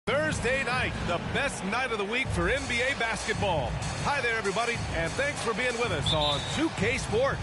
Thursday night, the best night of the week for NBA basketball. Hi there, everybody, and thanks for being with us on 2K Sports.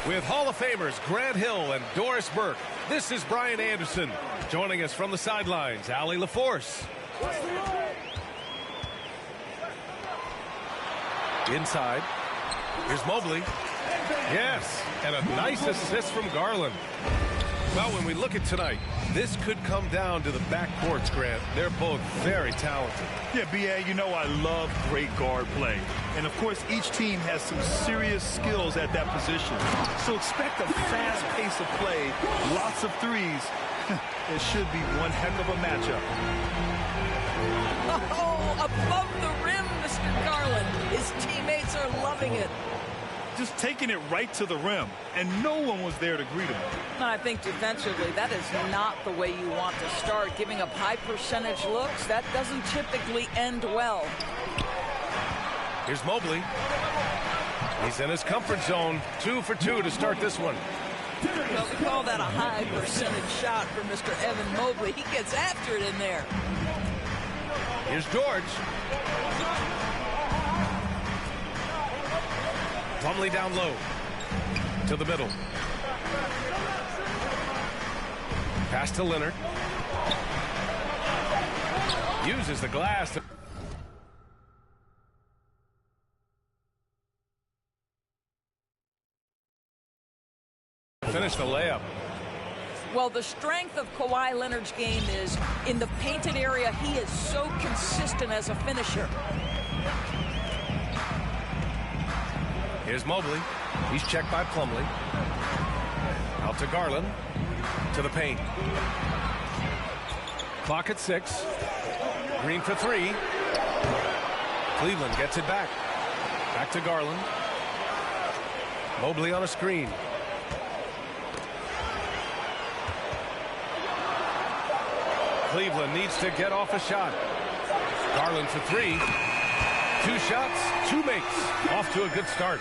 With Hall of Famers Grant Hill and Doris Burke, this is Brian Anderson. Joining us from the sidelines, Allie LaForce. Inside. Here's Mobley. Yes, and a nice assist from Garland. Well, when we look at tonight, this could come down to the backcourts, Grant. They're both very talented. Yeah, B.A., you know I love great guard play. And, of course, each team has some serious skills at that position. So expect a fast pace of play, lots of threes. It should be one heck of a matchup. Oh, above the rim, Mr. Garland. His teammates are loving it. Just taking it right to the rim, and no one was there to greet him. I think defensively, that is not the way you want to start. Giving up high percentage looks, that doesn't typically end well. Here's Mobley. He's in his comfort zone. 2 for 2 to start this one. Well, we call that a high percentage shot for Mr. Evan Mobley. He gets after it in there. Here's George. Plumlee down low. To the middle. Pass to Leonard. Uses the glass to... finish the layup. Well, the strength of Kawhi Leonard's game is in the painted area. He is so consistent as a finisher. Here's Mobley. He's checked by Plumlee. Out to Garland. To the paint. Clock at 6. Green for 3. Cleveland gets it back. Back to Garland. Mobley on a screen. Cleveland needs to get off a shot. Garland for 3. 2 shots, 2 makes. Off to a good start.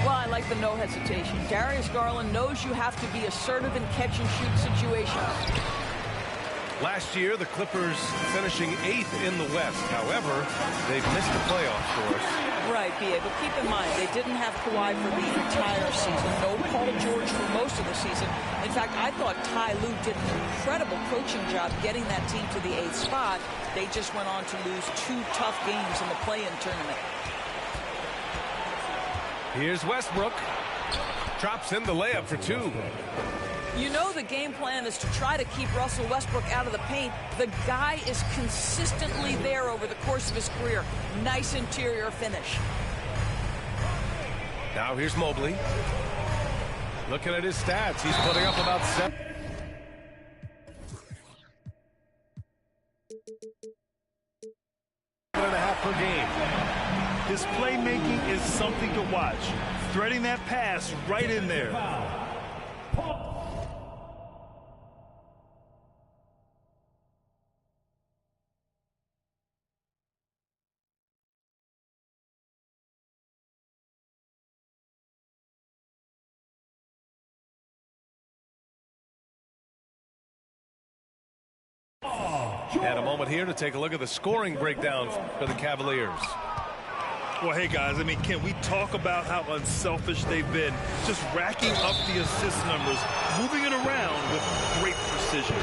Well, I like the no hesitation. Darius Garland knows you have to be assertive in catch-and-shoot situations. Last year, the Clippers finishing 8th in the West. However, they've missed the playoffs for us. Right, B.A., but keep in mind, they didn't have Kawhi for the entire season. No Paul George for most of the season. In fact, I thought Ty Lue did an incredible coaching job getting that team to the 8th spot. They just went on to lose 2 tough games in the play-in tournament. Here's Westbrook. Drops in the layup for 2. You know the game plan is to try to keep Russell Westbrook out of the paint. The guy is consistently there over the course of his career. Nice interior finish. Now here's Mobley. Looking at his stats, he's putting up about 7. Per game. His playmaking is something to watch. threading that pass right in there. And a moment here to take a look at the scoring breakdown for the Cavaliers. Well, hey, guys, I mean, can we talk about how unselfish they've been? Just racking up the assist numbers, moving it around with great precision.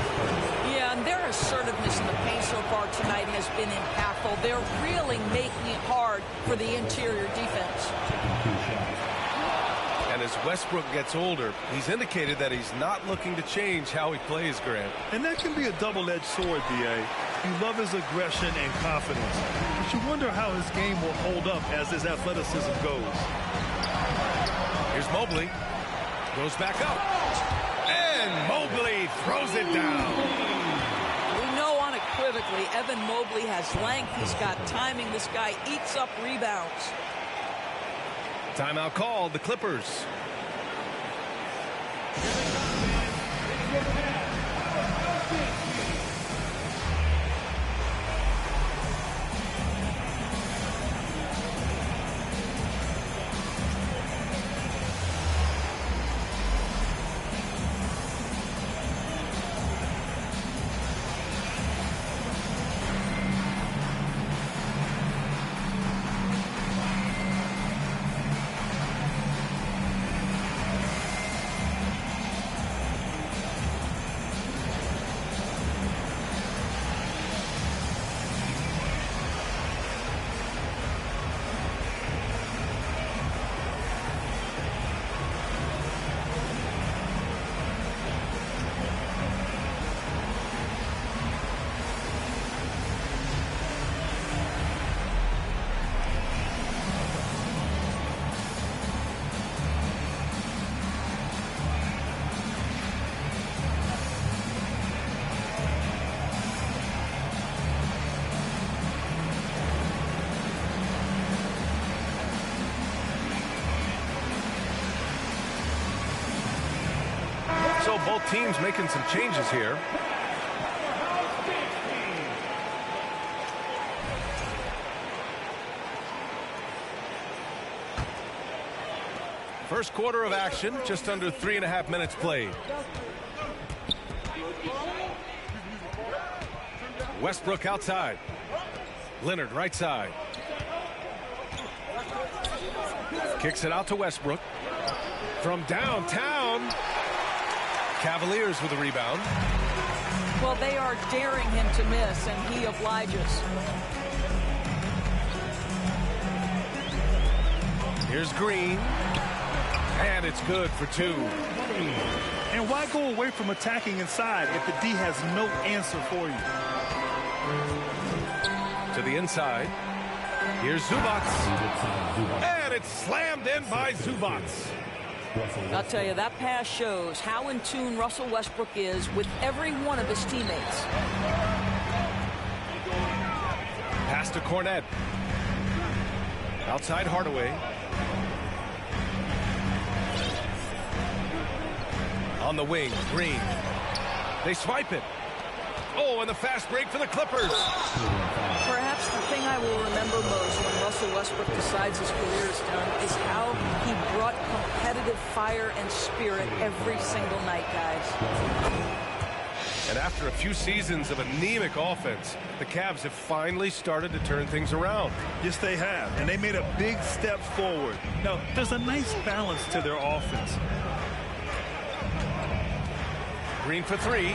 Yeah, and their assertiveness in the paint so far tonight has been impactful. They're really making it hard for the interior defense. And as Westbrook gets older, he's indicated that he's not looking to change how he plays, Grant. And that can be a double-edged sword, D.A. You love his aggression and confidence, but you wonder how his game will hold up as his athleticism goes. Here's Mobley. Goes back up. And Mobley throws it down. We know unequivocally Evan Mobley has length. He's got timing. This guy eats up rebounds. Timeout called, the Clippers. So both teams making some changes here. First quarter of action, just under 3.5 minutes played. Westbrook outside. Leonard right side. Kicks it out to Westbrook. From downtown. Cavaliers with a rebound. Well, they are daring him to miss, and he obliges. Here's Green. And it's good for two. And why go away from attacking inside if the D has no answer for you? To the inside. Here's Zubac. And it's slammed in by Zubac. I'll tell you, that pass shows how in tune Russell Westbrook is with every one of his teammates. Pass to Cornette. Outside Hardaway. On the wing, Green. They swipe it. Oh, and the fast break for the Clippers. Perhaps the thing I will remember most when Russell Westbrook decides his career is done is how he brought competitive fire and spirit every single night, guys. And after a few seasons of anemic offense, the Cavs have finally started to turn things around. Yes, they have, and they made a big step forward. Now, there's a nice balance to their offense. Green for three.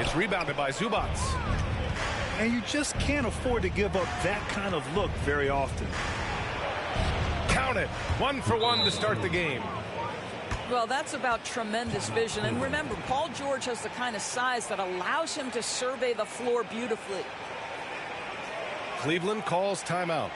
It's rebounded by Zubac. And you just can't afford to give up that kind of look very often. Count it. 1 for 1 to start the game. Well, that's about tremendous vision. And remember, Paul George has the kind of size that allows him to survey the floor beautifully. Cleveland calls timeout.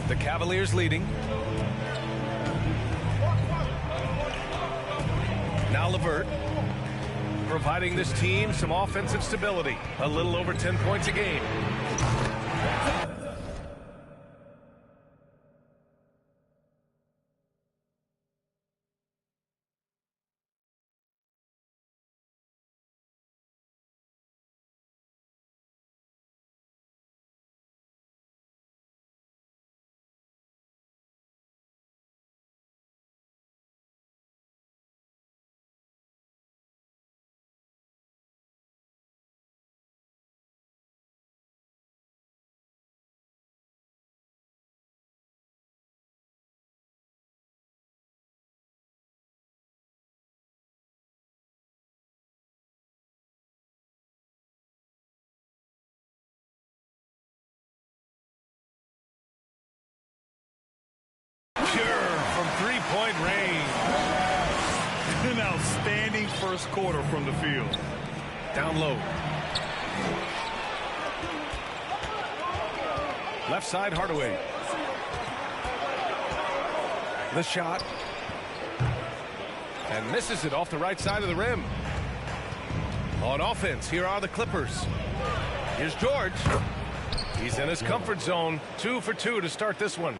The Cavaliers leading. Now LeVert, providing this team some offensive stability. A little over 10 points a game. From three-point range. An outstanding first quarter from the field. Down low. Left side, Hardaway. The shot. And misses it off the right side of the rim. On offense, here are the Clippers. Here's George. He's in his comfort zone. 2 for 2 to start this one.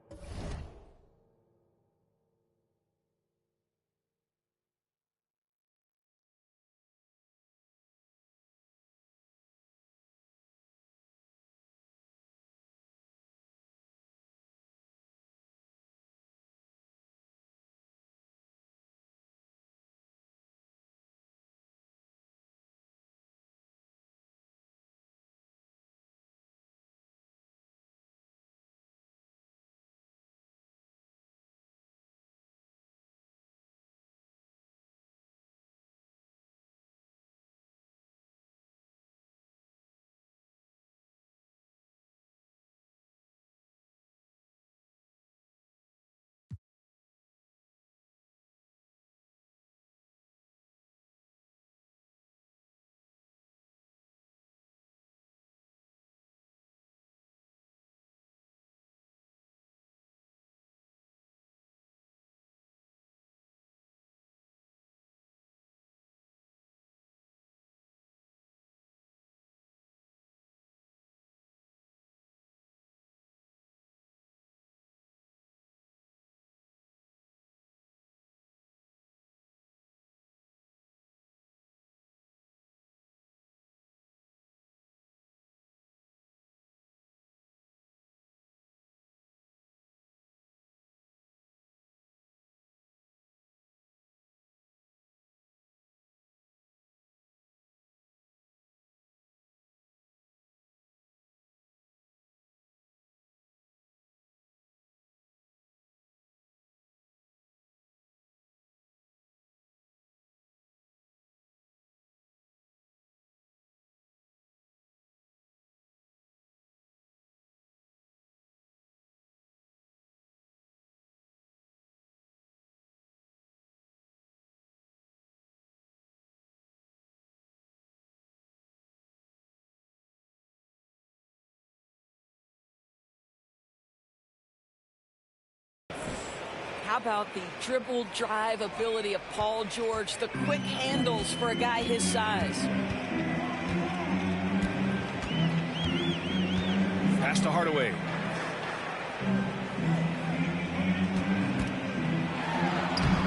How about the dribble drive ability of Paul George, the quick handles for a guy his size. Pass to Hardaway.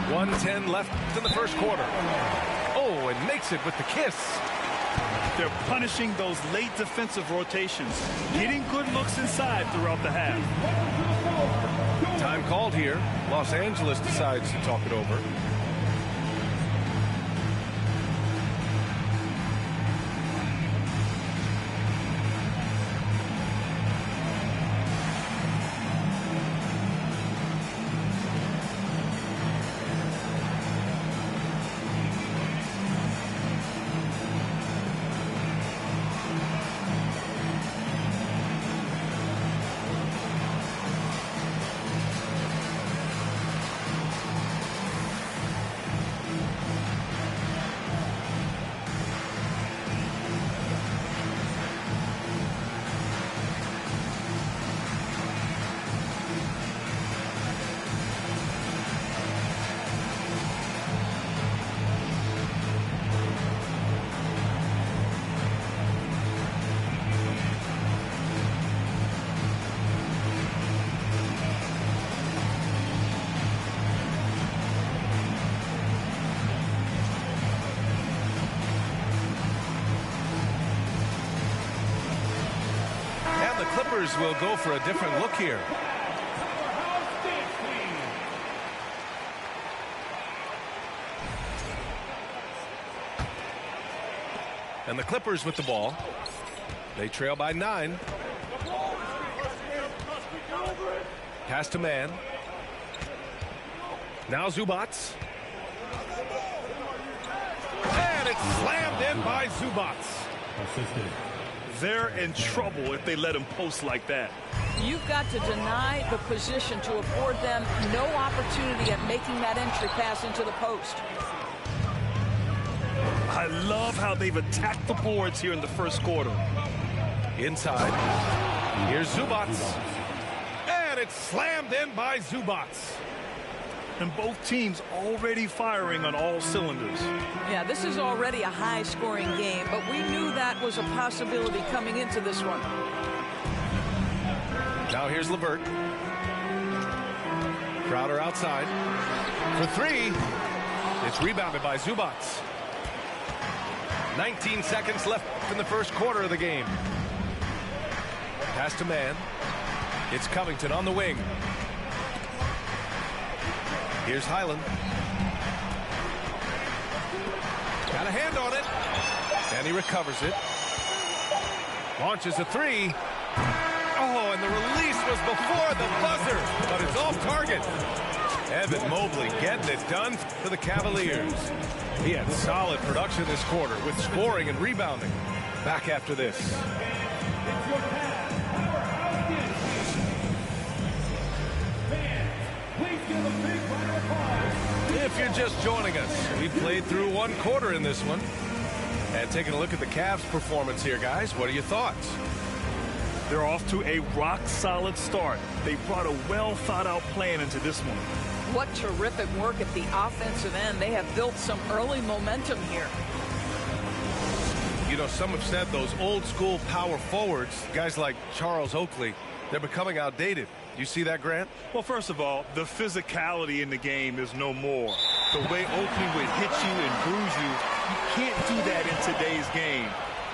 .110 left in the first quarter. Oh, and makes it with the kiss. They're punishing those late defensive rotations, getting good looks inside throughout the half. Time called here. Los Angeles decides to talk it over. Clippers will go for a different look here. And the Clippers with the ball. They trail by 9. Pass to man. Now Zubats. And it's slammed in by Zubats. They're in trouble if they let him post like that. You've got to deny the position to afford them no opportunity at making that entry pass into the post. I love how they've attacked the boards here in the first quarter. Inside. Here's Zubats. And it's slammed in by Zubats. And both teams already firing on all cylinders. Yeah, this is already a high-scoring game, but we knew that was a possibility coming into this one. Now here's LeVert. Crowder outside. For 3. It's rebounded by Zubats. 19 seconds left in the first quarter of the game. Pass to man. It's Covington on the wing. Here's Highland. Got a hand on it. And he recovers it. Launches a 3. Oh, and the release was before the buzzer, but it's off target. Evan Mobley getting it done for the Cavaliers. He had solid production this quarter with scoring and rebounding. Back after this. If you're just joining us, we played through one quarter in this one. And taking a look at the Cavs' performance here, guys, what are your thoughts? They're off to a rock-solid start. They brought a well-thought-out plan into this one. What terrific work at the offensive end. They have built some early momentum here. You know, some have said those old-school power forwards, guys like Charles Oakley, they're becoming outdated. You see that, Grant? Well, first of all, the physicality in the game is no more. The way Oakley would hit you and bruise you, you can't do that in today's game.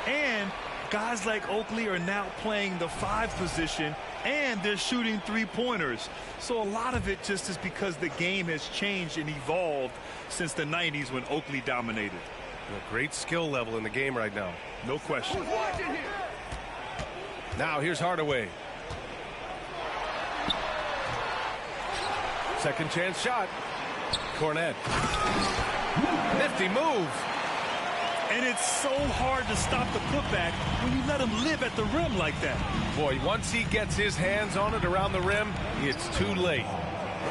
And guys like Oakley are now playing the 5 position, and they're shooting 3-pointers. So a lot of it just is because the game has changed and evolved since the 90s when Oakley dominated. A great skill level in the game right now. No question. Now here's Hardaway. Second chance shot. Cornette. Nifty move. And it's so hard to stop the putback when you let him live at the rim like that. Boy, once he gets his hands on it around the rim, it's too late.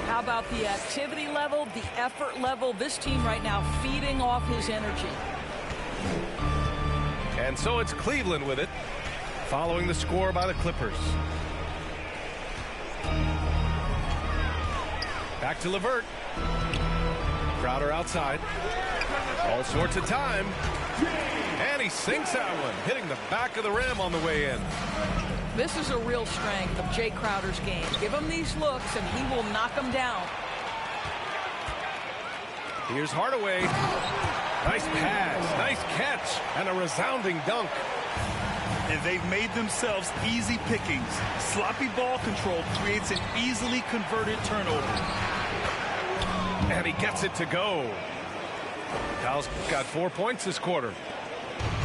How about the activity level, the effort level? This team right now feeding off his energy. And so it's Cleveland with it, following the score by the Clippers. Back to LeVert. Crowder outside. All sorts of time. And he sinks that one, hitting the back of the rim on the way in. This is a real strength of Jay Crowder's game. Give him these looks, and he will knock them down. Here's Hardaway. Nice pass, nice catch, and a resounding dunk. And they've made themselves easy pickings. Sloppy ball control creates an easily converted turnover. And he gets it to go. Cal's got 4 points this quarter.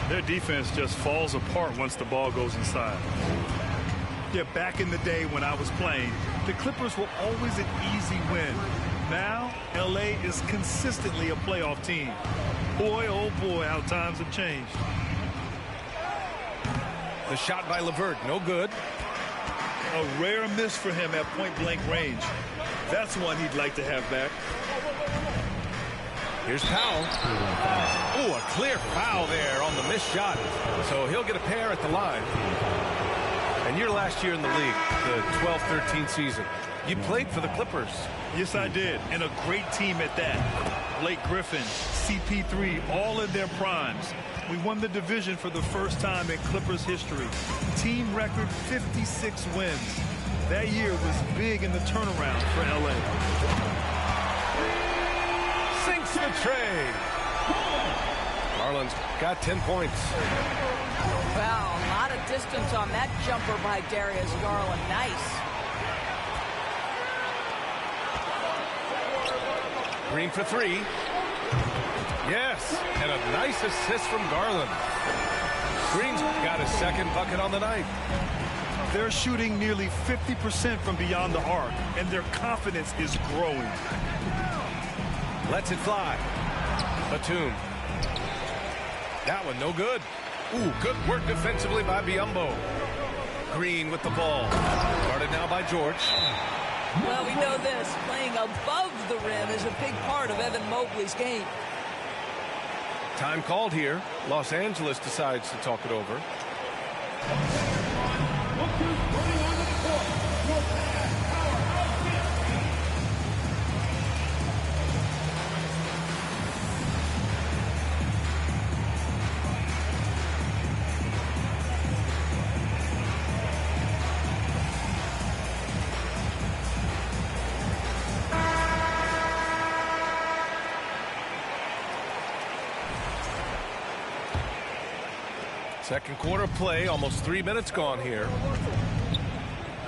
Their defense just falls apart once the ball goes inside. Yeah, back in the day when I was playing, the Clippers were always an easy win. Now, LA is consistently a playoff team. Boy, oh boy, how times have changed. The shot by LeVert, no good. A rare miss for him at point-blank range. That's one he'd like to have back. Here's Powell. Oh, a clear foul there on the missed shot. So he'll get a pair at the line. And your last year in the league, the 12-13 season, you played for the Clippers. Yes, I did, and a great team at that. Blake Griffin, CP3, all in their primes. We won the division for the first time in Clippers history. Team record 56 wins. That year was big in the turnaround for LA. Sinks the tray. Garland's got 10 points. Wow, a lot of distance on that jumper by Darius Garland. Nice. Green for three. Yes, and a nice assist from Garland. Green's got his second bucket on the night. They're shooting nearly 50% from beyond the arc, and their confidence is growing. Lets it fly. Batum. That one no good. Ooh, good work defensively by Biyombo. Green with the ball. Guarded now by George. Well, we know this. Playing above the rim is a big part of Evan Mobley's game. Time called here. Los Angeles decides to talk it over. Second quarter play, almost 3 minutes gone here.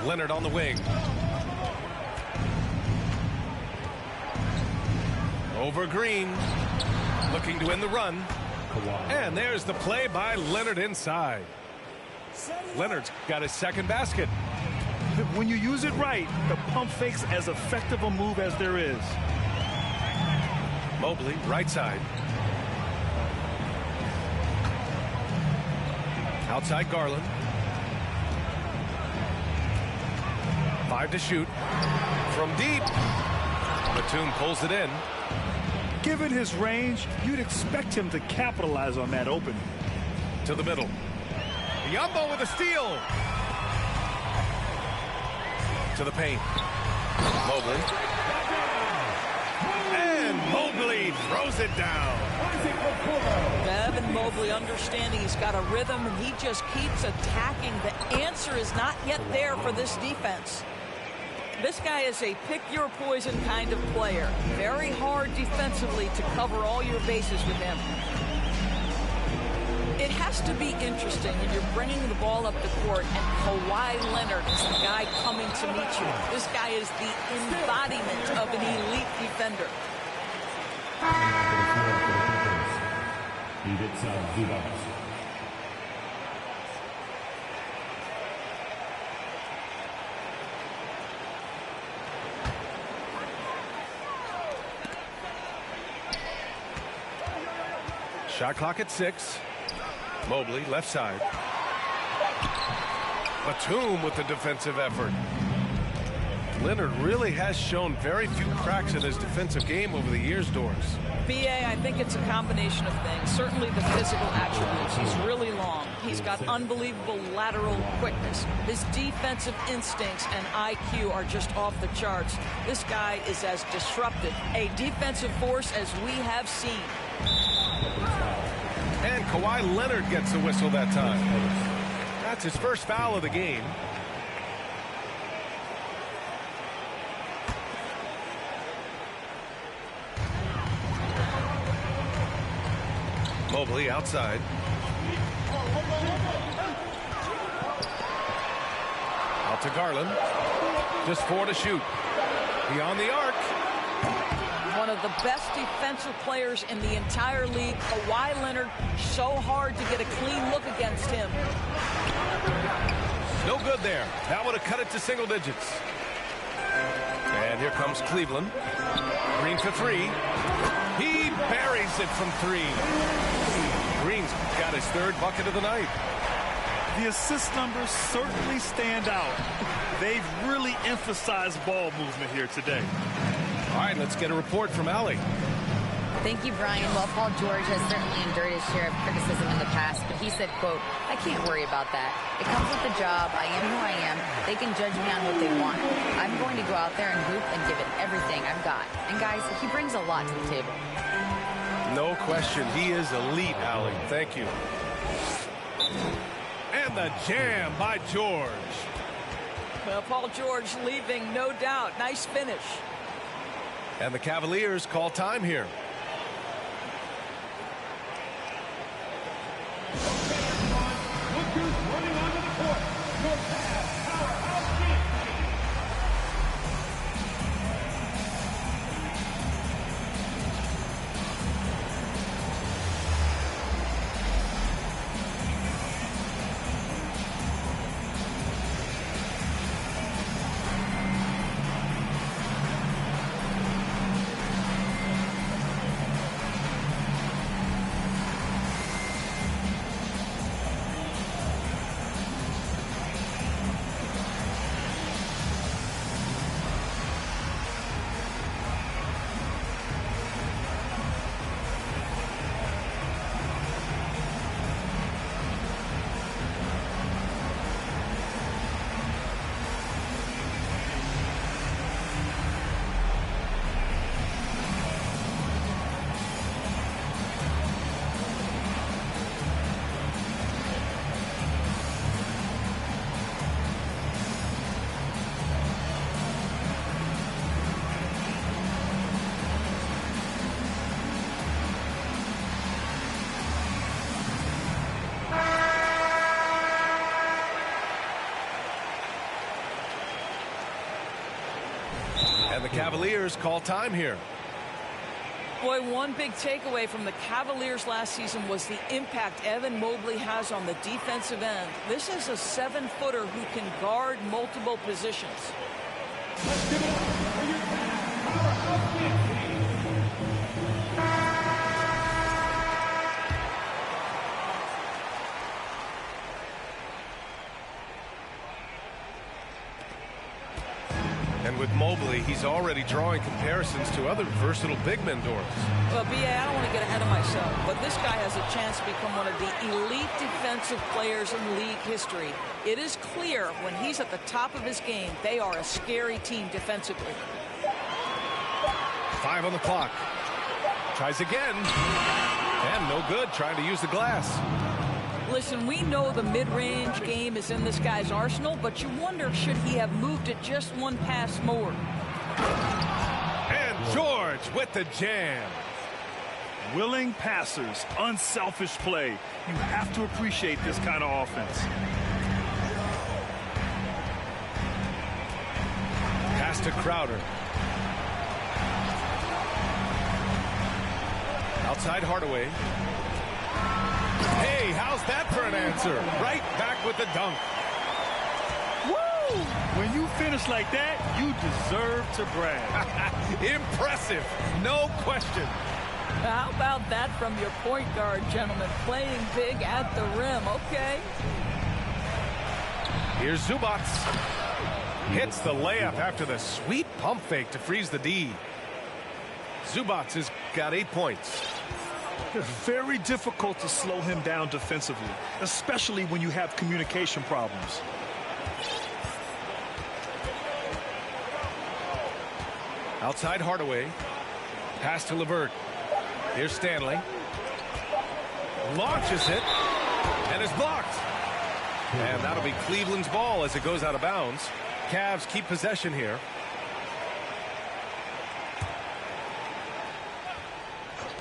Leonard on the wing. Over Green. Looking to win the run. And there's the play by Leonard inside. Leonard's got his second basket. When you use it right, the pump fake's as effective a move as there is. Mobley, right side. Outside Garland. 5 to shoot. From deep. Batum pulls it in. Given his range, you'd expect him to capitalize on that opening. To the middle. Biyombo with a steal. To the paint. Mobley. And Mobley throws it down. Evan Mobley understanding he's got a rhythm and he just keeps attacking. The answer is not yet there for this defense. This guy is a pick-your-poison kind of player. Very hard defensively to cover all your bases with him. It has to be interesting when you're bringing the ball up the court and Kawhi Leonard is the guy coming to meet you. This guy is the embodiment of an elite defender. Shot clock at 6. Mobley, left side. Batum with the defensive effort. Leonard really has shown very few cracks in his defensive game over the years, Doris. BA, I think it's a combination of things. Certainly the physical attributes. He's really long. He's got unbelievable lateral quickness. His defensive instincts and IQ are just off the charts. This guy is as disruptive a defensive force as we have seen. And Kawhi Leonard gets the whistle that time. That's his first foul of the game. Mobley outside. Out to Garland. Just 4 to shoot. Beyond the arc. One of the best defensive players in the entire league. Kawhi Leonard, so hard to get a clean look against him. No good there. That would have cut it to single digits. And here comes Cleveland. Green for 3. He buries it from 3. Green's got his 3rd bucket of the night. The assist numbers certainly stand out. They've really emphasized ball movement here today. All right, let's get a report from Allie. Thank you, Brian. Well, Paul George has certainly endured his share of criticism in the past, but he said, quote, "I can't worry about that. It comes with the job. I am who I am. They can judge me on what they want. I'm going to go out there and hoop and give it everything I've got." And guys, he brings a lot to the table. No question. He is elite, Allie. Thank you. And the jam by George. Well, Paul George leaving, no doubt. Nice finish. And the Cavaliers call time here. Lookers running on the And the Cavaliers call time here. Boy, one big takeaway from the Cavaliers last season was the impact Evan Mobley has on the defensive end. This is a 7-footer who can guard multiple positions. And with Mobley, he's already drawing comparisons to other versatile big men, Doris. Well, B.A., I don't want to get ahead of myself, but this guy has a chance to become one of the elite defensive players in league history. It is clear when he's at the top of his game, they are a scary team defensively. 5 on the clock. Tries again. And no good, trying to use the glass. Listen, we know the mid-range game is in this guy's arsenal, but you wonder, should he have moved it just one pass more? And George with the jam. Willing passers, unselfish play. You have to appreciate this kind of offense. Pass to Crowder. Outside Hardaway. Hey, how's that for an answer? Right back with the dunk. Woo! When you finish like that, you deserve to brag. Impressive, no question. How about that from your point guard, gentlemen? Playing big at the rim, okay? Here's Zubac. Hits the layup after the sweet pump fake to freeze the D. Zubac has got 8 points. It's very difficult to slow him down defensively, especially when you have communication problems. Outside Hardaway. Pass to LeVert. Here's Stanley. Launches it. And is blocked. And that'll be Cleveland's ball as it goes out of bounds. Cavs keep possession here.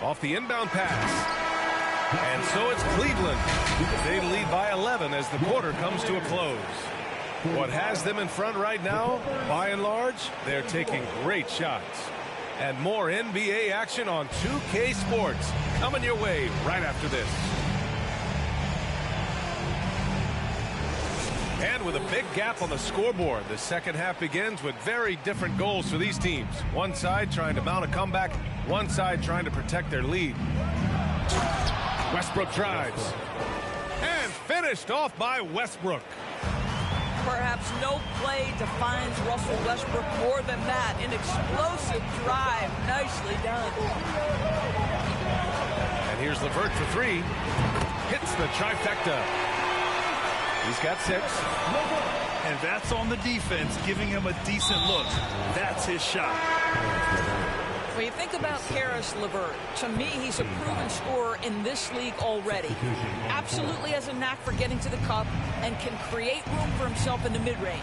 Off the inbound pass. And so it's Cleveland. They lead by 11 as the quarter comes to a close. What has them in front right now, by and large, they're taking great shots. And more NBA action on 2K Sports coming your way right after this. And with a big gap on the scoreboard, the second half begins with very different goals for these teams. One side trying to mount a comeback, one side trying to protect their lead. Westbrook drives. And finished off by Westbrook. Perhaps no play defines Russell Westbrook more than that. An explosive drive. Nicely done. And here's LeVert for 3. Hits the trifecta. He's got 6. And that's on the defense, giving him a decent look. That's his shot. When you think about Karis LeVert, to me, he's a proven scorer in this league already. Absolutely has a knack for getting to the cup and can create room for himself in the mid-range.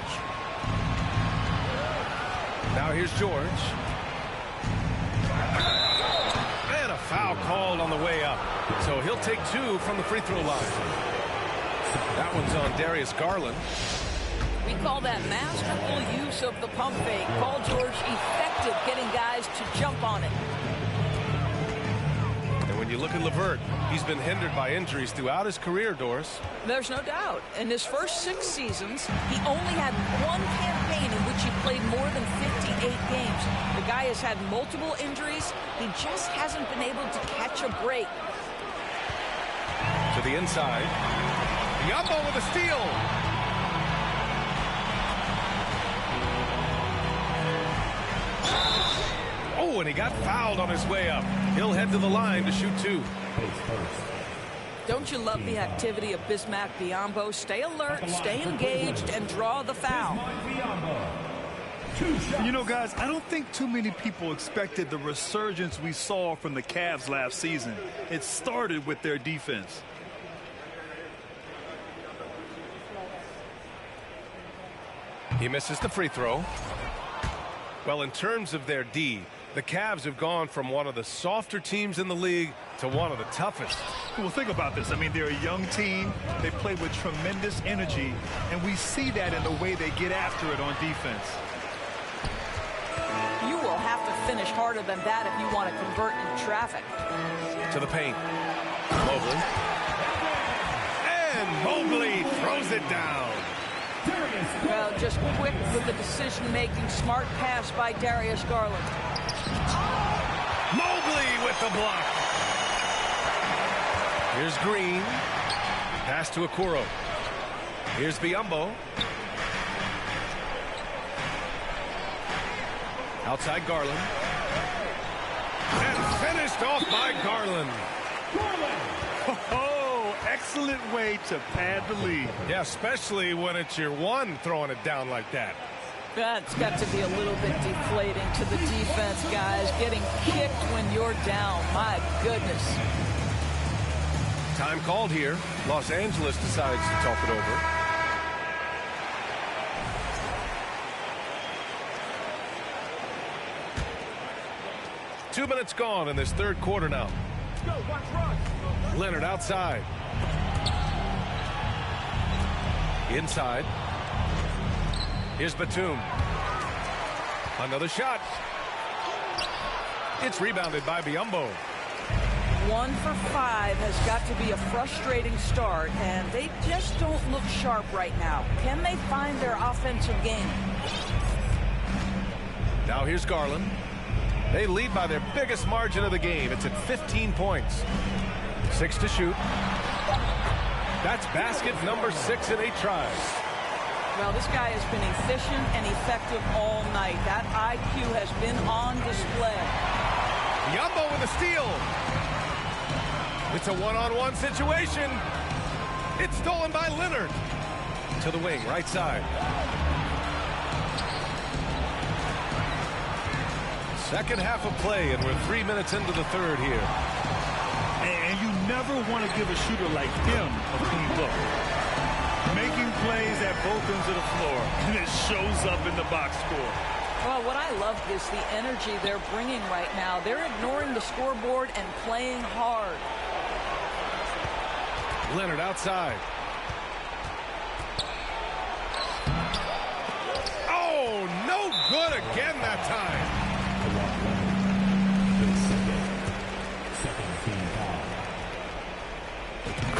Now here's George. And a foul called on the way up. So he'll take 2 from the free throw line. That one's on Darius Garland. We call that masterful use of the pump fake. Paul George effective getting guys to jump on it. And when you look at LeVert, he's been hindered by injuries throughout his career, Doris. There's no doubt. In his first 6 seasons, he only had one campaign in which he played more than 58 games. The guy has had multiple injuries. He just hasn't been able to catch a break. To the inside. Biyombo with a steal. Oh, and he got fouled on his way up. He'll head to the line to shoot 2. Don't you love the activity of Bismack Biyombo? Stay alert, stay engaged, and draw the foul. You know, guys, I don't think too many people expected the resurgence we saw from the Cavs last season. It started with their defense. He misses the free throw. Well, in terms of their D, the Cavs have gone from one of the softer teams in the league to one of the toughest. Well, think about this. I mean, they're a young team. They play with tremendous energy, and we see that in the way they get after it on defense. You will have to finish harder than that if you want to convert in traffic. To the paint. Mobley. And Mobley throws it down. Well, just quick with the decision-making, smart pass by Darius Garland. Mobley with the block. Here's Green. Pass to Okoro. Here's Biyombo. Outside Garland. And finished off by Garland. Oh, excellent way to pad the lead. Yeah, especially when it's your one throwing it down like that. That's got to be a little bit deflating to the defense, guys. Getting kicked when you're down. My goodness. Time called here. Los Angeles decides to talk it over. Two minutes gone in this third quarter now. Leonard outside. Inside. Here's Batum. Another shot. It's rebounded by Biyombo. 1 for 5 has got to be a frustrating start, and they just don't look sharp right now. Can they find their offensive game? Now here's Garland. They lead by their biggest margin of the game. It's at 15 points. 6 to shoot. That's basket number 6 in 8 tries. Well, this guy has been efficient and effective all night. That IQ has been on display. Biyombo with a steal. It's a one-on-one situation. It's stolen by Leonard. To the wing, right side. Second half of play, and we're 3 minutes into the third here. And you never want to give a shooter like him a clean look. Making plays at both ends of the floor, and it shows up in the box score. Well, what I love is the energy they're bringing right now. They're ignoring the scoreboard and playing hard. Leonard outside. Oh, no good again that time.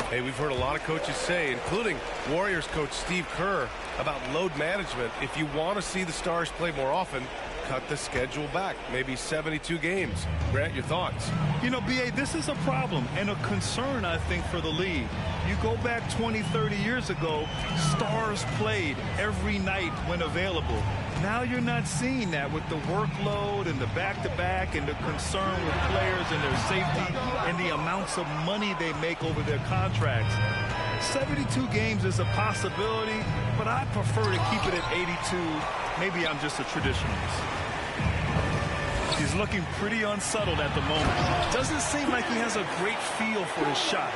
Hey, we've heard a lot of coaches say, including Warriors coach Steve Kerr, about load management. If you want to see the Stars play more often, cut the schedule back, maybe 72 games. Grant, your thoughts? You know, B.A., this is a problem and a concern, I think, for the league. You go back 20, 30 years ago, Stars played every night when available. Now you're not seeing that with the workload and the back-to-back and the concern with players and their safety and the amounts of money they make over their contracts. 72 games is a possibility, but I prefer to keep it at 82. Maybe I'm just a traditionalist. He's looking pretty unsettled at the moment. Doesn't seem like he has a great feel for his shot.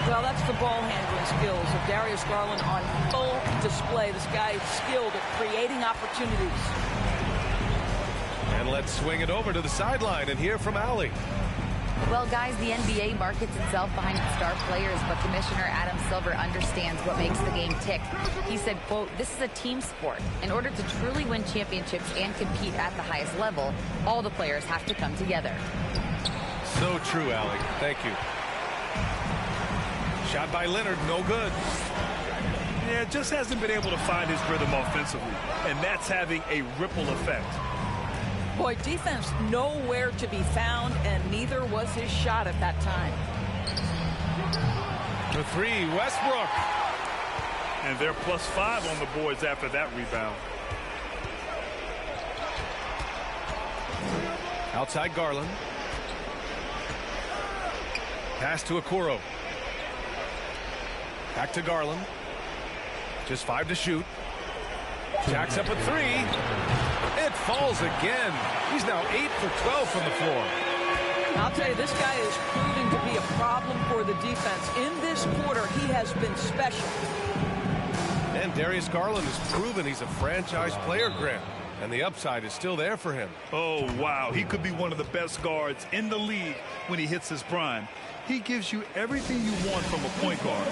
Well, that's the ball handling skills of Darius Garland on full display. This guy is skilled at creating opportunities. And let's swing it over to the sideline and hear from Allie. Well, guys, the NBA markets itself behind its star players, but Commissioner Adam Silver understands what makes the game tick. He said, quote, "This is a team sport. In order to truly win championships and compete at the highest level, all the players have to come together." So true, Allie. Thank you. Shot by Leonard, no good. Yeah, just hasn't been able to find his rhythm offensively, and that's having a ripple effect. Boy, defense nowhere to be found, and neither was his shot at that time. The three, Westbrook. And they're +5 on the boards after that rebound. Outside Garland. Pass to Okoro. Back to Garland. Just 5 to shoot. Jacks up a 3. It falls again. He's now 8 for 12 from the floor. I'll tell you, this guy is proving to be a problem for the defense. In this quarter, he has been special. And Darius Garland has proven he's a franchise player, Grant. And the upside is still there for him. Oh, wow. He could be one of the best guards in the league when he hits his prime. He gives you everything you want from a point guard.